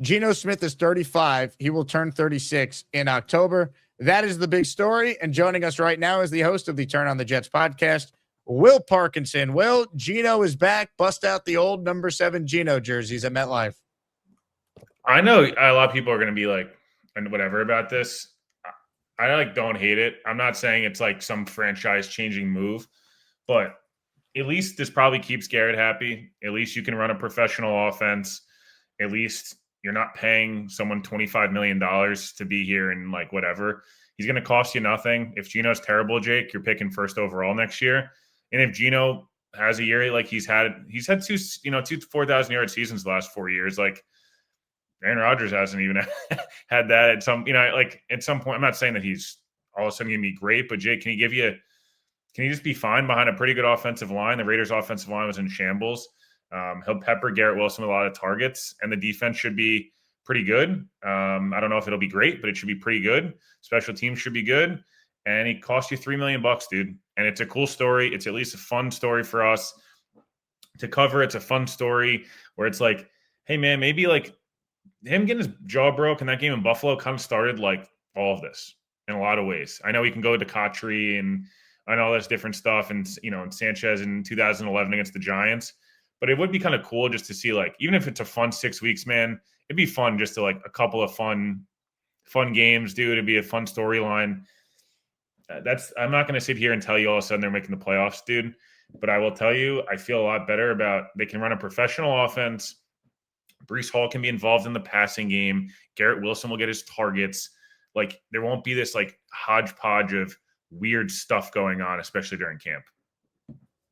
Geno Smith is 35. He will turn 36 in October. That is the big story. And joining us right now is the host of the Turn on the Jets podcast, Will Parkinson. Will, Geno is back. Bust out the old number 7 Geno jerseys at MetLife. I know a lot of people are going to be like, and whatever about this. I don't hate it. I'm not saying it's like some franchise changing move, but at least this probably keeps Garrett happy. At least you can run a professional offense. At least you're not paying someone $25 million to be here and like whatever. He's going to cost you nothing. If Geno's terrible, Jake, you're picking first overall next year. And if Geno has a year like he's had two 4,000 yard seasons the last 4 years, like Aaron Rodgers hasn't even had that at some, like at some point. I'm not saying that he's all of a sudden going to be great, but Jake, can he just be fine behind a pretty good offensive line? The Raiders' offensive line was in shambles. He'll pepper Garrett Wilson with a lot of targets, and the defense should be pretty good. I don't know if it'll be great, but it should be pretty good. Special teams should be good, and he cost you $3 million, dude. And it's a cool story. It's at least a fun story for us to cover. It's a fun story where it's like, hey man, maybe like him getting his jaw broke in that game in Buffalo kind of started like all of this in a lot of ways. I know he can go to Kotri and all this different stuff, and and Sanchez in 2011 against the Giants. But it would be kind of cool just to see, like, even if it's a fun 6 weeks, man, it'd be fun just to like a couple of fun games, dude. It'd be a fun storyline. I'm not going to sit here and tell you all of a sudden they're making the playoffs, dude. But I will tell you, I feel a lot better about they can run a professional offense. Breece Hall can be involved in the passing game. Garrett Wilson will get his targets. Like, there won't be this like hodgepodge of weird stuff going on, especially during camp.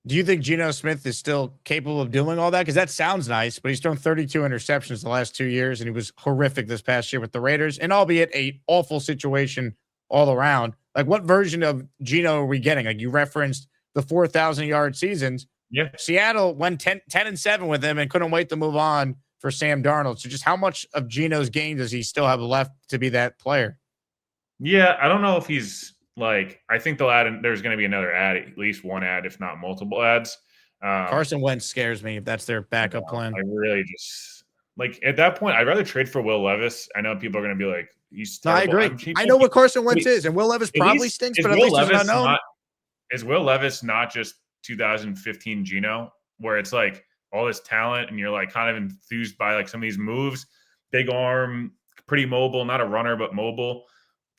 Do you think Geno Smith is still capable of doing all that? Because that sounds nice, but he's thrown 32 interceptions the last 2 years, and he was horrific this past year with the Raiders, and albeit a awful situation all around. Like, what version of Geno are we getting? Like, you referenced the 4,000-yard seasons. Yeah. Seattle went 10-7 with him and couldn't wait to move on for Sam Darnold. So just how much of Geno's game does he still have left to be that player? Yeah, I don't know if he's like, I think they'll add, there's going to be another ad, at least one ad, if not multiple ads. Carson Wentz scares me if that's their backup plan. I really just, like, at that point, I'd rather trade for Will Levis. I know people are going to be like, he's terrible. No, I agree. I know what Carson Wentz is, and Will Levis probably stinks, but at least he's unknown. Is Will Levis not just 2015 Geno, where it's like all this talent and you're like kind of enthused by like some of these moves, big arm, pretty mobile, not a runner, but mobile.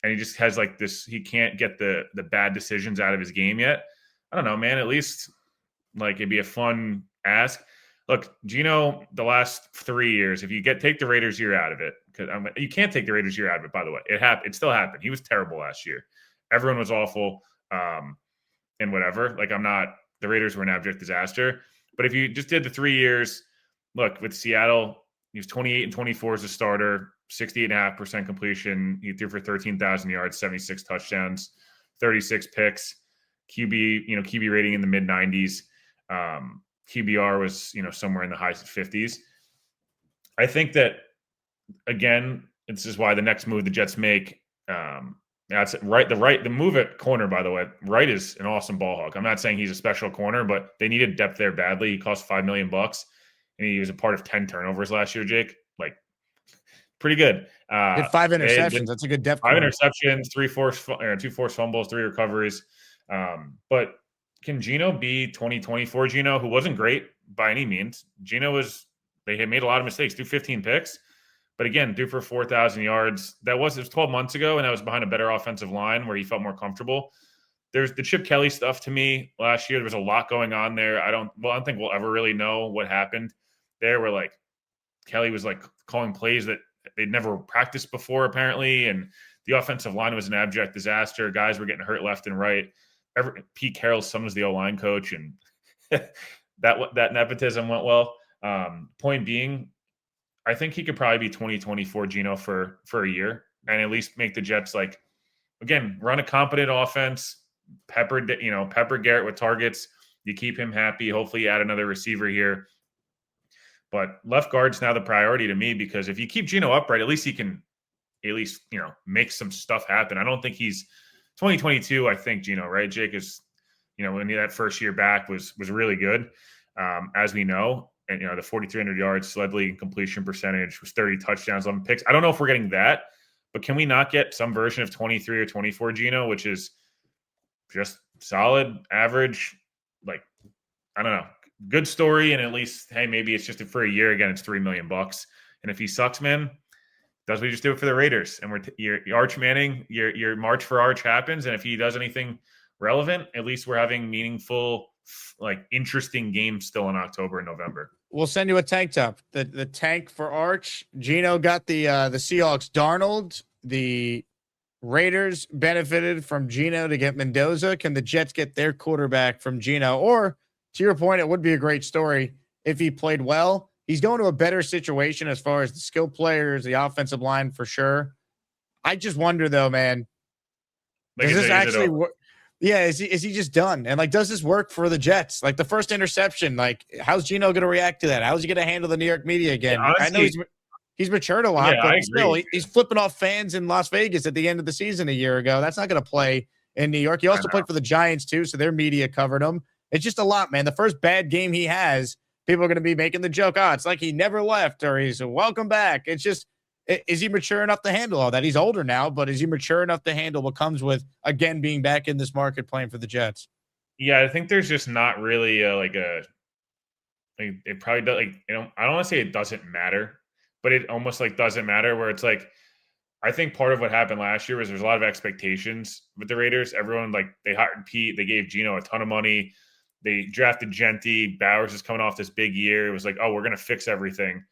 And he just has like this, he can't get the bad decisions out of his game yet. I don't know, man. At least like it'd be a fun ask. Look, Geno, the last 3 years, if you take the Raiders year out of it, because you can't take the Raiders year out of it, by the way. It still happened. He was terrible last year. Everyone was awful. And whatever. Like, the Raiders were an abject disaster. But if you just did the 3 years, look, with Seattle, he was 28-24 as a starter, 68.5% completion. He threw for 13,000 yards, 76 touchdowns, 36 picks, QB rating in the mid 90s. QBR was, somewhere in the high 50s. I think that, again, this is why the next move the Jets make, that's right. The move at corner, by the way, Wright is an awesome ball hawk. I'm not saying he's a special corner, but they needed depth there badly. He cost $5 million, and he was a part of 10 turnovers last year, Jake. Like, pretty good. Did 5 interceptions. That's a good depth. 5 interceptions, 2 forced fumbles, 3 recoveries. But can Geno be 2024 Geno, who wasn't great by any means? They had made a lot of mistakes, threw 15 picks. But again, threw for 4,000 yards. It was 12 months ago, and that was behind a better offensive line where he felt more comfortable. There's the Chip Kelly stuff to me last year. There was a lot going on there. I don't think we'll ever really know what happened there, where like Kelly was like calling plays that they'd never practiced before, apparently, and the offensive line was an abject disaster. Guys were getting hurt left and right. Pete Carroll's son was the O-line coach, and that nepotism went well. Point being, I think he could probably be 2024 Geno for a year and at least make the Jets, like, again, run a competent offense, pepper Garrett with targets. You keep him happy. Hopefully you add another receiver here. But left guard's now the priority to me, because if you keep Geno upright, at least he can make some stuff happen. I don't think he's 2022. I think Geno, right? Jake is, when that first year back was really good, as we know. and the 4,300 yards, led league in completion percentage, was 30 touchdowns, 11 picks. I don't know if we're getting that, but can we not get some version of 23 or 24 Geno, which is just solid, average, like, I don't know, good story, and at least, hey, maybe it's just for a year. Again, it's $3 million. And if he sucks, man, does we just do it for the Raiders? And your Arch Manning, your March for Arch happens, and if he does anything relevant, at least we're having meaningful, like, interesting games still in October and November. We'll send you a tank top. The tank for Arch. Geno got the Seahawks Darnold. The Raiders benefited from Geno to get Mendoza. Can the Jets get their quarterback from Geno? Or, to your point, it would be a great story if he played well. He's going to a better situation as far as the skill players, the offensive line for sure. I just wonder though, man, does this actually work? Yeah, is he just done? And like, does this work for the Jets? Like the first interception, like how's Geno going to react to that? How's he going to handle the New York media again? Yeah, honestly, I know he's matured a lot, but still he's flipping off fans in Las Vegas at the end of the season a year ago. That's not going to play in New York. He also played for the Giants too, so their media covered him. It's just a lot, man. The first bad game he has, people are going to be making the joke, it's like he never left or he's a welcome back. It's just, is he mature enough to handle all that? He's older now, but is he mature enough to handle what comes with, again, being back in this market playing for the Jets? Yeah, I think there's just not really it probably does, I don't want to say it doesn't matter, but it almost like doesn't matter, where it's like, I think part of what happened last year was there's a lot of expectations with the Raiders. Everyone, like, they hired Pete, they gave Geno a ton of money. They drafted Genty. Bowers is coming off this big year. It was like, oh, we're going to fix everything.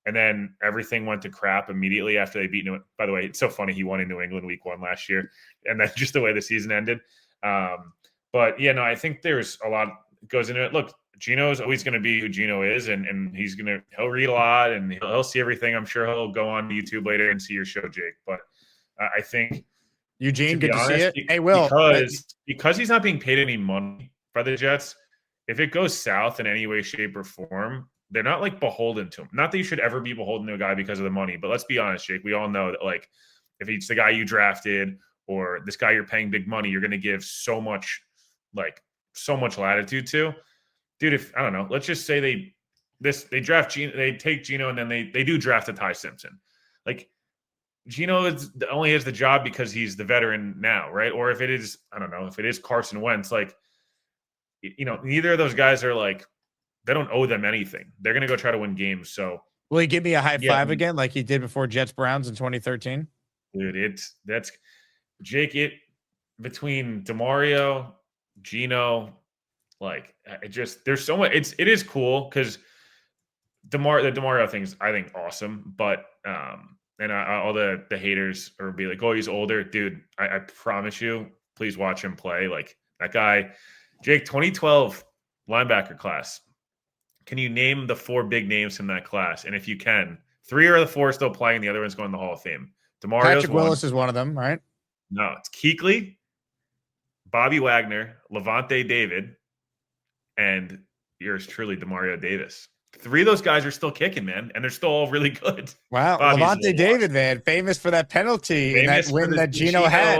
And then everything went to crap immediately after they beat New England. By the way, it's so funny. He won in New England week 1 last year. And that's just the way the season ended. But, yeah, no, I think there's a lot goes into it. Look, Geno's always going to be who Geno is, and he'll read a lot, and he'll see everything. I'm sure he'll go on YouTube later and see your show, Jake. But I think Eugene, good to see it. Hey, Will, because he's not being paid any money by the Jets, if it goes south in any way, shape, or form, they're not like beholden to him. Not that you should ever be beholden to a guy because of the money, but let's be honest, Jake. We all know that, like, if it's the guy you drafted or this guy you're paying big money, you're going to give so much latitude to. Dude, if I don't know, let's just say they draft Geno, they take Geno, and then they do draft a Ty Simpson. Like, Geno only has the job because he's the veteran now, right? Or if it is, I don't know, if it is Carson Wentz, like, neither of those guys are like, they don't owe them anything. They're going to go try to win games. So will he give me a high five again, like he did before Jets Browns in 2013? Dude, that's Jake. It between DeMario, Geno, like, there's so much. It is cool because the DeMario thing's, I think, awesome. But and all the haters are be like, oh, he's older, dude. I promise you, please watch him play. Like, that guy. Jake, 2012 linebacker class. Can you name the 4 big names from that class? And if you can, 3 or the 4 are still playing. The other one's going to the Hall of Fame. Patrick Willis is one of them, right? No, it's Kuechly, Bobby Wagner, Levante David, and yours truly, Demario Davis. 3 of those guys are still kicking, man, and they're still all really good. Wow, Levante David, man, famous for that penalty and that win that Geno had.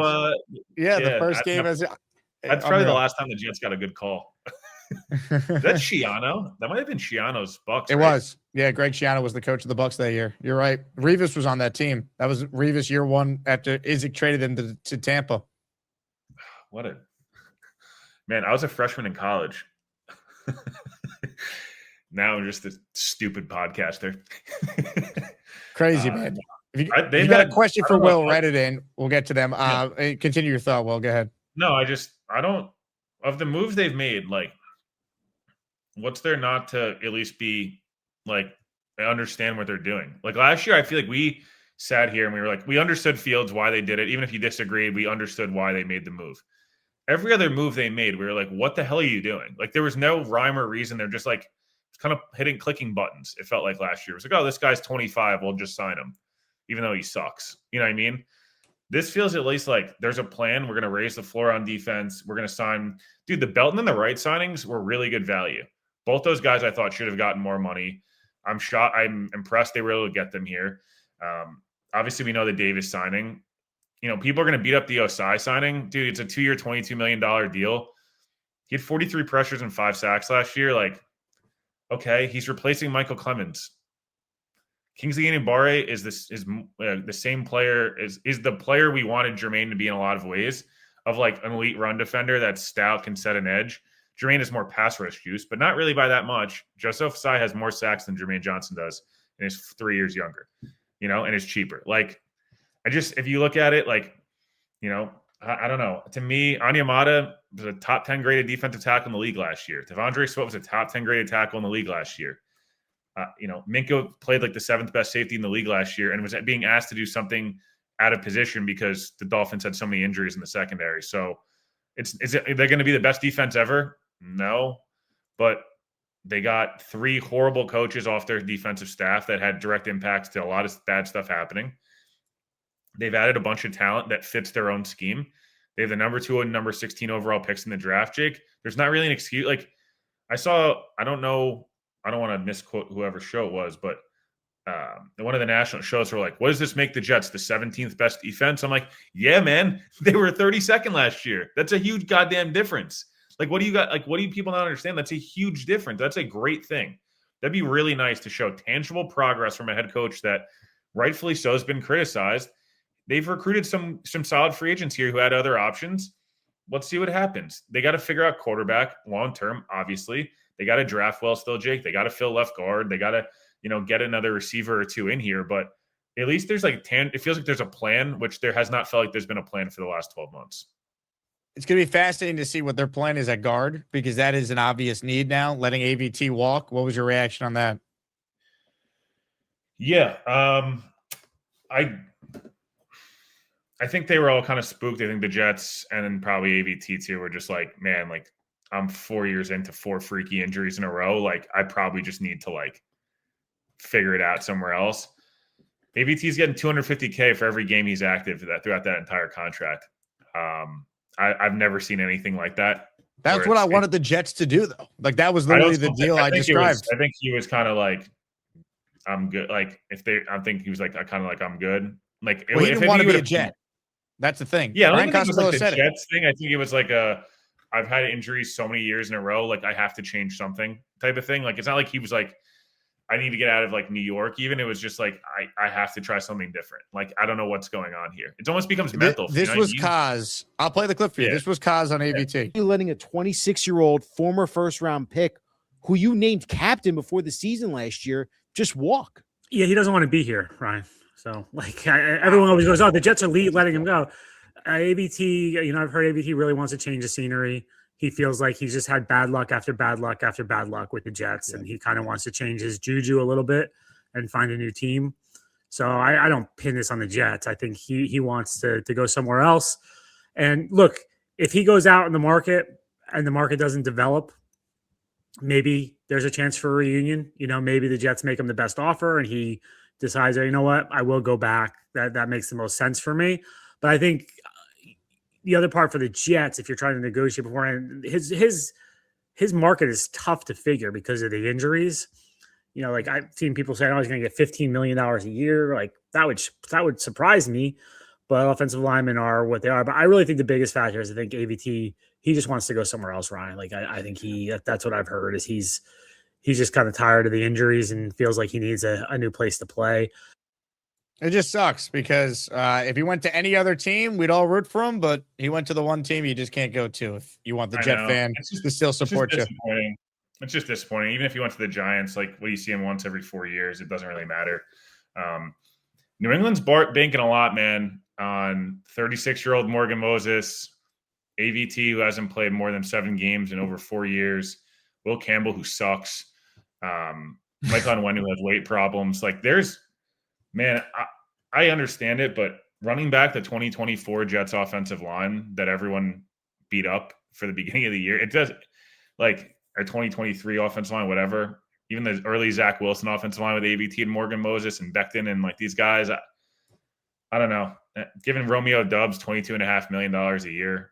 The first game. That's probably the last time the Jets got a good call. That's Schiano. That might have been Schiano's Bucks. It was. Yeah, Greg Schiano was the coach of the Bucks that year. You're right. Revis was on that team. That was Revis year 1 after Izzy traded him to Tampa. What a man! I was a freshman in college. Now I'm just a stupid podcaster. Crazy, man. If you got a question for Will, write it in. We'll get to them. Continue your thought, Will. Go ahead. No, I don't, of the moves they've made, like, what's there not to at least be like, I understand what they're doing. Like, last year, I feel like we sat here and we were like, we understood Fields, why they did it. Even if you disagreed, we understood why they made the move. Every other move they made, we were like, what the hell are you doing? Like, there was no rhyme or reason. They're just like kind of clicking buttons. It felt like last year. It was like, oh, this guy's 25. We'll just sign him, even though he sucks. You know what I mean? This feels at least like there's a plan. We're going to raise the floor on defense. We're going to sign. Dude, the Belton and the Wright signings were really good value. Both those guys I thought should have gotten more money. I'm impressed they were able to get them here. Obviously, we know the Davis signing. People are going to beat up the Osai signing. Dude, it's a 2-year, $22 million deal. He had 43 pressures and 5 sacks last year. Like, Okay, he's replacing Michael Clemens. Kingsley Enagbare is the same player, is the player we wanted Jermaine to be in a lot of ways, of like an elite run defender that's stout, can set an edge. Jermaine is more pass rush juice, but not really by that much. Joseph Tsai has more sacks than Jermaine Johnson does, and is 3 years younger, and is cheaper. Like, if you look at it, like, I don't know. To me, Onyemata was a top 10 graded defensive tackle in the league last year. Devondre Sweat was a top 10 graded tackle in the league last year. Minko played like the 7th best safety in the league last year and was being asked to do something out of position because the Dolphins had so many injuries in the secondary. So they're going to be the best defense ever? No, but they got 3 horrible coaches off their defensive staff that had direct impacts to a lot of bad stuff happening. They've added a bunch of talent that fits their own scheme. They have the number 2 and number 16 overall picks in the draft, Jake. There's not really an excuse. Like, I don't know, I don't want to misquote whoever show it was, but one of the national shows were like, what does this make the Jets, the 17th best defense? I'm like, yeah, man, they were 32nd last year. That's a huge goddamn difference. Like, what do you people not understand? That's a huge difference. That's a great thing. That'd be really nice to show tangible progress from a head coach that rightfully so has been criticized. They've recruited some solid free agents here who had other options. Let's see what happens. They got to figure out quarterback long-term, obviously. They got to draft well still, Jake. They got to fill left guard. They got to, get another receiver or 2 in here. But at least there's it feels like there's a plan, which there has not felt like there's been a plan for the last 12 months. It's going to be fascinating to see what their plan is at guard, because that is an obvious need now, letting AVT walk. What was your reaction on that? Yeah. I think they were all kind of spooked. I think the Jets and then probably AVT too were just like, man, like, I'm 4 years into 4 freaky injuries in a row. Like, I probably just need to figure it out somewhere else. AVT's getting $250K for every game he's active throughout that entire contract. I've never seen anything like that. That's what I wanted the Jets to do, though. Like, that was literally the deal I described. I think he was kind of like, I'm good. Like, I think he was like, I'm good. Like, he didn't want to be a Jet. That's the thing. Yeah, I don't think it was like the Jets thing. I think it was like I've had injuries so many years in a row, like I have to change something type of thing. Like, it's not like he was like, I need to get out of like New York. Even it was just like, I have to try something different. Like, I don't know what's going on here. It almost becomes mental. This was Kaz. I'll play the clip for you. Yeah. This was Kaz on AVT. You're letting a 26-year-old former first-round pick who you named captain before the season last year just walk. Yeah, he doesn't want to be here, Ryan. So, everyone always goes, oh, the Jets are letting him go. AVT, I've heard AVT really wants to change the scenery. He feels like he's just had bad luck after bad luck after bad luck with the Jets, and he kind of wants to change his juju a little bit and find a new team. So I don't pin this on the Jets. I think he wants to go somewhere else. And look, if he goes out in the market and the market doesn't develop, maybe there's a chance for a reunion. Maybe the Jets make him the best offer and he decides, you know what, I will go back. That makes the most sense for me. But I think the other part for the Jets, if you're trying to negotiate beforehand, his market is tough to figure because of the injuries. I've seen people say, oh, he's going to get $15 million a year. Like, that would surprise me. But offensive linemen are what they are. But I really think the biggest factor is I think AVT, he just wants to go somewhere else, Ryan. Like, I think that's what I've heard is he's just kind of tired of the injuries and feels like he needs a new place to play. It just sucks because if he went to any other team, we'd all root for him. But he went to the one team you just can't go to if you want the Jet fan to still support you. It's just disappointing. Even if he went to the Giants, like, what do you see him once every 4 years? It doesn't really matter. New England's banking a lot, man, on 36-year-old Morgan Moses, AVT, who hasn't played more than 7 games in over 4 years, Will Campbell, who sucks, Mike Onwenu, who has weight problems. Like, man, I understand it, but running back the 2024 Jets offensive line that everyone beat up for the beginning of the year, it does, like, our 2023 offensive line, whatever, even the early Zach Wilson offensive line with AVT and Morgan Moses and Becton and, like, these guys, I don't know. Giving Romeo Dubs $22.5 million a year,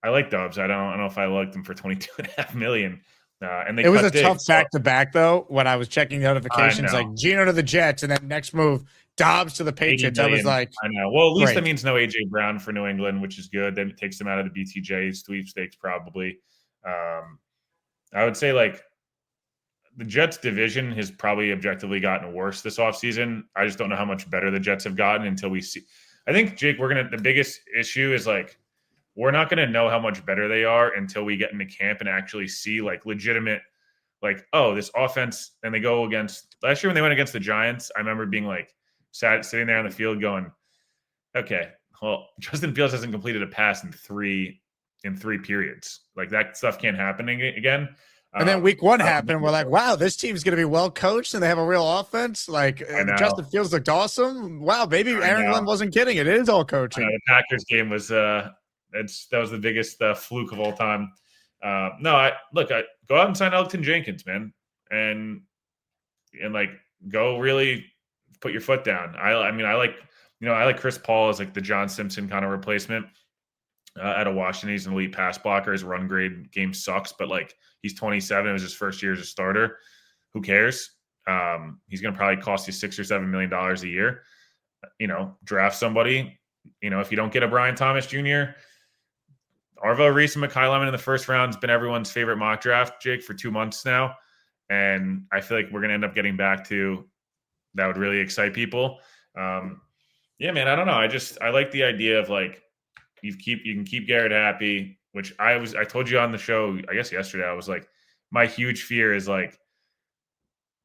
I like Dubs. I don't know if I liked them for $22.5 million. And it was a tough back-to-back, though, when I was checking notifications, like Geno to the Jets, and then next move, Dobbs to the Patriots. I was like, I know. Well, at least that means no A.J. Brown for New England, which is good. Then it takes them out of the BTJ sweepstakes, probably. I would say, like, the Jets division has probably objectively gotten worse this offseason. I just don't know how much better the Jets have gotten until we see. I think, Jake, the biggest issue is like, we're not going to know how much better they are until we get into camp and actually see like legitimate, like, oh, this offense. And they go against last year when they went against the Giants. I remember being like sitting there on the field going, okay, well, Justin Fields hasn't completed a pass in three periods. Like that stuff can't happen again. And then week one happened. And we're like, wow, this team's going to be well coached and they have a real offense. Like Justin Fields looked awesome. Wow, maybe Aaron Glenn wasn't kidding. It is all coaching. The Packers game was that was the biggest fluke of all time. I go out and sign Elgton Jenkins, man, and like go really put your foot down. I like Chris Paul as like the John Simpson kind of replacement. Out of Washington, he's an elite pass blocker. His run grade game sucks, but like he's 27. It was his first year as a starter. Who cares? He's going to probably cost you $6 or $7 million a year. Draft somebody. If you don't get a Brian Thomas Jr., Arvo Reese and Mekhi Lemon in the first round has been everyone's favorite mock draft, Jake, for 2 months now. And I feel like we're going to end up getting back to that would really excite people. Yeah, man, I don't know. I like the idea of like, you can keep Garrett happy, which I told you on the show, I guess yesterday, I was like, my huge fear is like,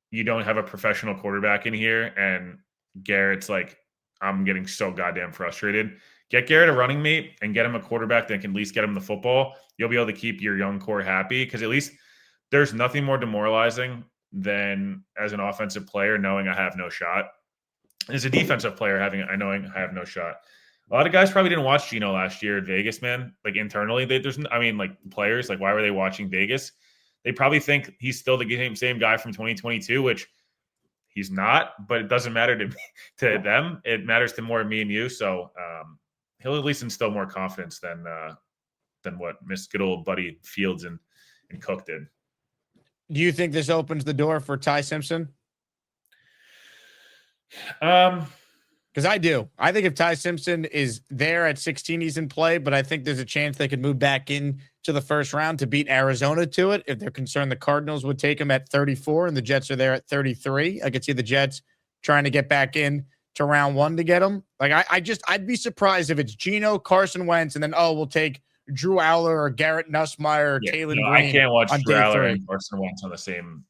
you don't have a professional quarterback in here. And Garrett's like, I'm getting so goddamn frustrated. Get Garrett a running mate and get him a quarterback that can at least get him the football. You'll be able to keep your young core happy because at least there's nothing more demoralizing than as an offensive player knowing I have no shot. As a defensive player knowing I have no shot. A lot of guys probably didn't watch Geno last year at Vegas, man. Like internally, players, like why were they watching Vegas? They probably think he's still the same guy from 2022, which he's not, but it doesn't matter to them. It matters to more me and you. So he'll at least instill more confidence than what Miss good old buddy Fields and Cook did. Do you think this opens the door for Ty Simpson? Because I do. I think if Ty Simpson is there at 16, he's in play, but I think there's a chance they could move back in to the first round to beat Arizona to it. If they're concerned the Cardinals would take him at 34 and the Jets are there at 33, I could see the Jets trying to get back in to round one to get him. Like I'd be surprised if it's Geno, Carson Wentz, and then, we'll take Drew Aller or Garrett Nussmeier or Taylor Green. I can't watch Drew Aller and Carson Wentz on the same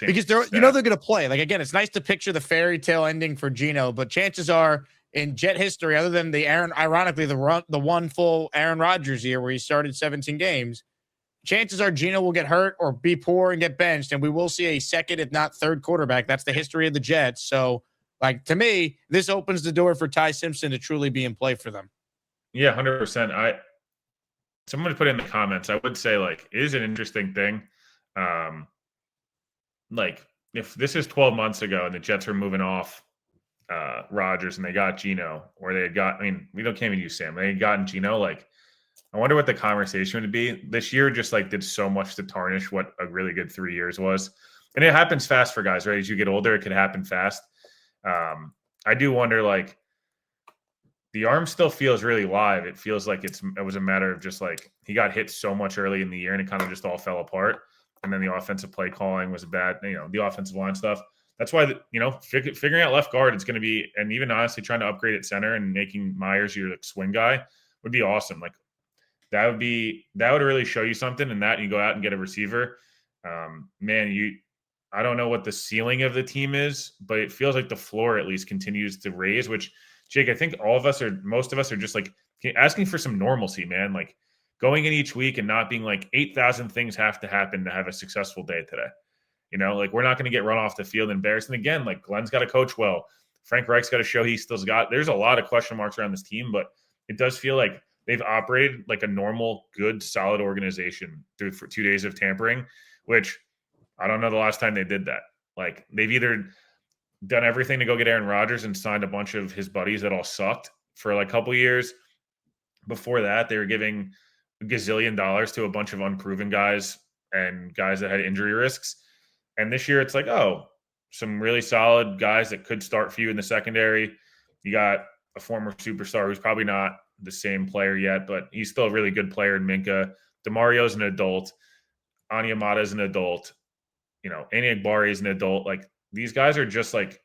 because they're going to play. Like, again, it's nice to picture the fairy tale ending for Geno, but chances are in Jet history, other than the one full Aaron Rodgers year where he started 17 games, chances are Geno will get hurt or be poor and get benched, and we will see a second, if not third quarterback. That's the history of the Jets. So, like, to me, this opens the door for Ty Simpson to truly be in play for them. Yeah, 100%. Someone put in the comments, I would say, like, it is an interesting thing. Like, if this is 12 months ago and the Jets were moving off Rodgers and they got Geno, or they had got, we can't even use Sam. They had gotten Geno. Like, I wonder what the conversation would be. This year just like did so much to tarnish what a really good 3 years was. And it happens fast for guys, right? As you get older, it could happen fast. I do wonder, like, the arm still feels really live. It feels like it was a matter of just like he got hit so much early in the year and it kind of just all fell apart. And then the offensive play calling was bad, the offensive line stuff. That's why, figuring out left guard is going to be, and even honestly trying to upgrade at center and making Myers your swing guy would be awesome. Like that would really show you something, and that you go out and get a receiver. I don't know what the ceiling of the team is, but it feels like the floor at least continues to raise, which Jake, I think most of us are just like asking for some normalcy, man. Like going in each week and not being like 8,000 things have to happen to have a successful day today. Like we're not going to get run off the field embarrassed. And again, like Glenn's got to coach well. Frank Reich's got to show there's a lot of question marks around this team, but it does feel like they've operated like a normal, good, solid organization for 2 days of tampering, which I don't know the last time they did that. Like they've either done everything to go get Aaron Rodgers and signed a bunch of his buddies that all sucked for like a couple years. Before that, they were giving $1 gazillion to a bunch of unproven guys and guys that had injury risks. And this year it's like, some really solid guys that could start for you in the secondary. You got a former superstar who's probably not the same player yet, but he's still a really good player in Minka. DeMario's an adult. Onyemata's an adult. Aniak is an adult. Like these guys are just like,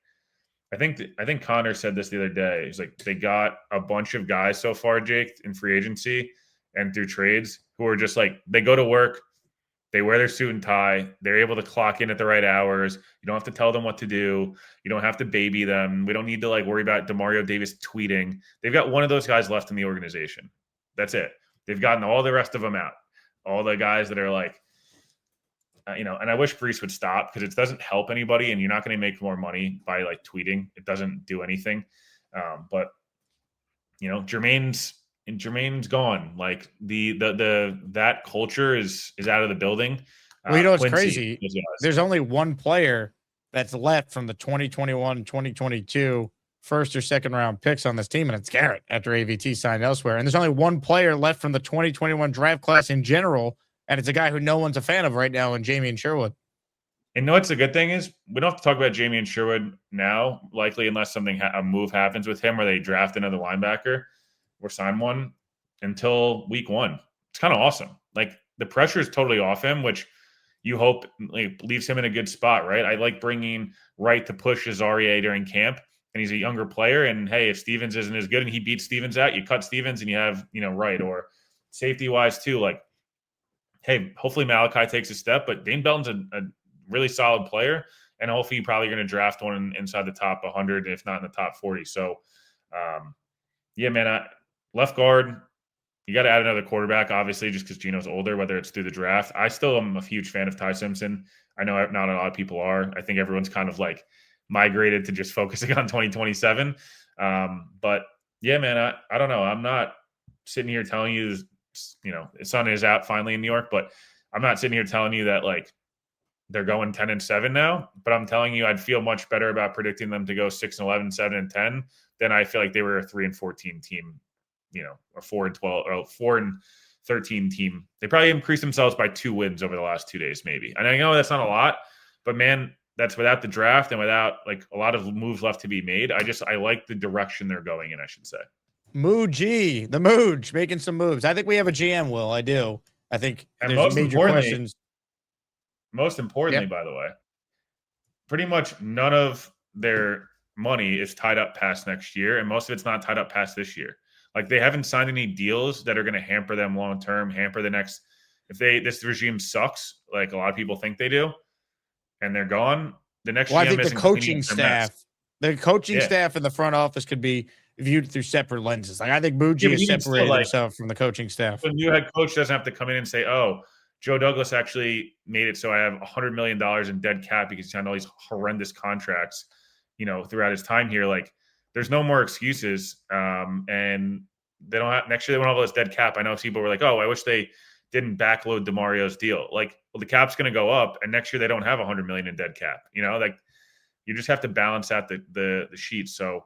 I think Connor said this the other day. He's like, they got a bunch of guys so far, Jake, in free agency and through trades who are just like, they go to work, they wear their suit and tie, they're able to clock in at the right hours. You don't have to tell them what to do. You don't have to baby them. We don't need to like worry about DeMario Davis tweeting. They've got one of those guys left in the organization. That's it. They've gotten all the rest of them out. All the guys that are like, and I wish Brees would stop because it doesn't help anybody, and you're not going to make more money by like tweeting. It doesn't do anything. But Jermaine's gone. Like that culture is out of the building. Well, it's Quincy crazy. There's only one player that's left from the 2021, 2022 first or second round picks on this team, and it's Garrett after AVT signed elsewhere. And there's only one player left from the 2021 draft class in general, and it's a guy who no one's a fan of right now in Jamie and Sherwood. And what's the good thing is we don't have to talk about Jamie and Sherwood now, likely unless a move happens with him where they draft another linebacker or sign one until week 1. It's kind of awesome. Like the pressure is totally off him, which you hope leaves him in a good spot, right? I like bringing Wright to push Azaria during camp, and he's a younger player. And hey, if Stevens isn't as good and he beats Stevens out, you cut Stevens and you have Wright. Or safety wise too, like, hey, hopefully Malachi takes a step, but Dane Belton's a really solid player, and hopefully you're probably going to draft one inside the top 100, if not in the top 40. So, yeah, man, left guard, you got to add another quarterback, obviously, just because Geno's older, whether it's through the draft. I still am a huge fan of Ty Simpson. I know not a lot of people are. I think everyone's kind of like migrated to just focusing on 2027. But yeah, man, I don't know. I'm not sitting here telling you, the sun is out finally in New York, but I'm not sitting here telling you that like they're going 10-7 now, but I'm telling you, I'd feel much better about predicting them to go 6-11, 7-10 than I feel like they were a 3-14 team, or 4-12 or 4-13 team. They probably increased themselves by 2 wins over the last 2 days, maybe. And I know that's not a lot, but man, that's without the draft and without like a lot of moves left to be made. I like the direction they're going in, I should say. The Mooj making some moves. I think we have a GM, Will. I do. I think and there's major questions. Most importantly, by the way, pretty much none of their money is tied up past next year, and most of it's not tied up past this year. Like they haven't signed any deals that are going to hamper them long term, hamper the next. If this regime sucks, like a lot of people think they do, and they're gone, the next. Well, I think the coaching staff in the front office could be viewed through separate lenses. Like I think Muji has separated himself from the coaching staff. The new head coach doesn't have to come in and say, "Oh, Joe Douglas actually made it so I have $100 million in dead cap because he signed all these horrendous contracts, throughout his time here." Like, there's no more excuses. And they don't have next year. They won't have all this dead cap. I know people were like, "Oh, I wish they didn't backload DeMario's deal." Like, well, the cap's going to go up, and next year they don't have $100 million in dead cap. Like you just have to balance out the sheet. So,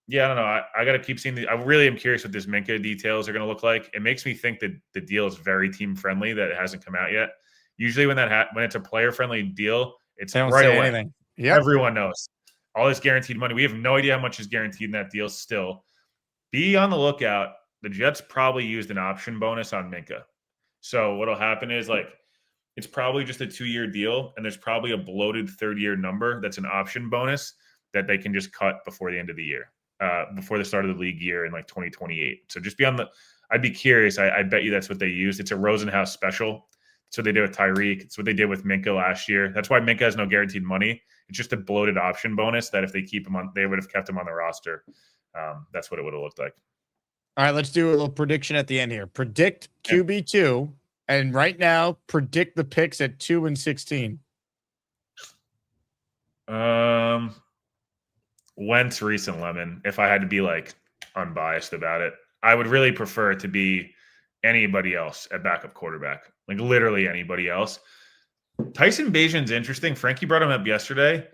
yeah, I don't know. I got to keep seeing I really am curious what this Minkah details are going to look like. It makes me think that the deal is very team friendly, that it hasn't come out yet. Usually when when it's a player friendly deal, it's right away. Anything. Yep. Everyone knows all this guaranteed money. We have no idea how much is guaranteed in that deal still. Be on the lookout. The Jets probably used an option bonus on Minkah. So what'll happen is it's probably just a 2-year deal, and there's probably a bloated 3rd-year number that's an option bonus that they can just cut before the end of the year. Before the start of the league year in 2028. So just be on I'd be curious. I bet you that's what they used. It's a Rosenhaus special. That's what they did with Tyreek. It's what they did with Minkah last year. That's why Minkah has no guaranteed money. It's just a bloated option bonus that if they keep him on, they would have kept him on the roster. That's what it would have looked like. All right, let's do a little prediction at the end here. Predict QB2, and right now predict the picks at 2 and 16. Wentz, Reese, and Lemon. If I had to be unbiased about it, I would really prefer it to be anybody else at backup quarterback, like literally anybody else. Tyson Bagent's interesting. Frankie brought him up yesterday.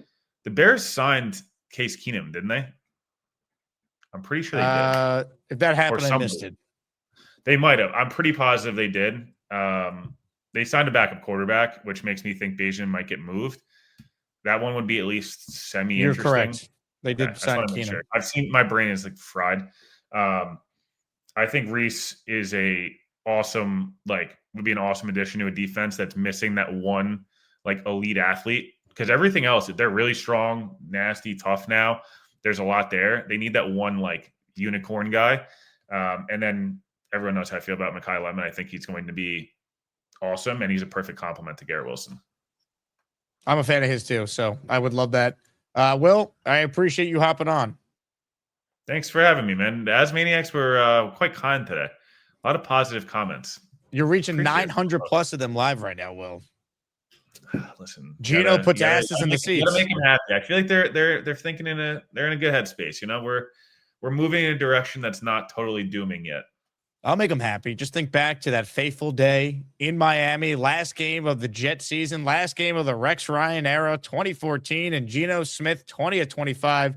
The Bears signed Case Keenum, didn't they? I'm pretty sure they did. If that happened, I missed it. They might have. I'm pretty positive they did. They signed a backup quarterback, which makes me think Bagent might get moved. That one would be at least semi-interesting. You're correct. They did sign Keenum. Sure. I've seen my brain is fried. I think Reese is would be an awesome addition to a defense that's missing that one like elite athlete, because everything else, they're really strong, nasty, tough now. There's a lot there. They need that one like unicorn guy. And then everyone knows how I feel about Mekhi Lemon. I think he's going to be awesome, and he's a perfect complement to Garrett Wilson. I'm a fan of his too, so I would love that. Will, I appreciate you hopping on. Thanks for having me, man. The ASMANIACs were quite kind today. A lot of positive comments. You're reaching Appreciate 900 plus of them live right now, Will. Listen, Gino puts asses in the You seats. gotta make them happy. I feel like they're thinking they're in a good headspace. You know, we're moving in a direction that's not totally dooming yet. I'll make them happy. Just think back to that fateful day in Miami, last game of the Jet season, last game of the Rex Ryan era, 2014, and Geno Smith, 20 of 25,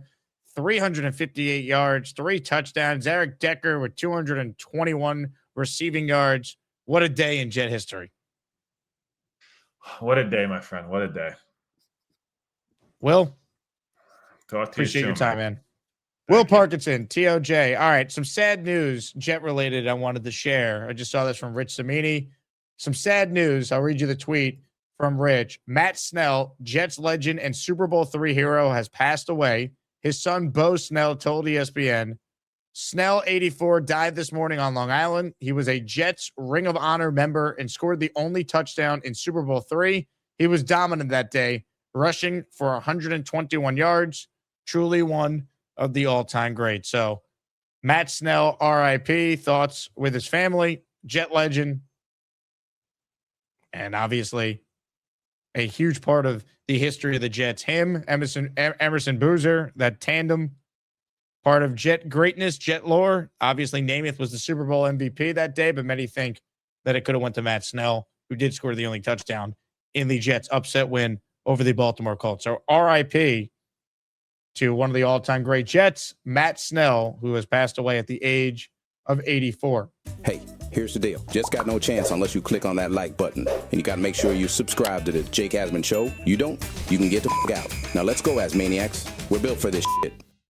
358 yards, 3 touchdowns. Eric Decker with 221 receiving yards. What a day in Jet history. What a day, my friend. What a day. Will, Talk to you appreciate soon, your time, man. Thank Will you. Parkinson, TOJ. All right, some sad news, Jet related, I wanted to share. I just saw this from Rich Samini. Some sad news. I'll read you the tweet from Rich. Matt Snell, Jets legend and Super Bowl III hero, has passed away. His son, Bo Snell, told ESPN. Snell, 84, died this morning on Long Island. He was a Jets Ring of Honor member and scored the only touchdown in Super Bowl III. He was dominant that day, rushing for 121 yards. Truly one of the all-time greats. So Matt Snell, RIP, thoughts with his family, Jet legend, and obviously a huge part of the history of the Jets. Him, Emerson Boozer, that tandem, part of Jet greatness, Jet lore. Obviously, Namath was the Super Bowl MVP that day, but many think that it could have went to Matt Snell, who did score the only touchdown in the Jets' upset win over the Baltimore Colts. So RIP to one of the all-time great Jets, Matt Snell, who has passed away at the age of 84. Hey, here's the deal. Just got no chance unless you click on that like button. And you got to make sure you subscribe to the Jake Asman Show. You don't, you can get the f*** out. Now let's go, Asmaniacs. We're built for this shit.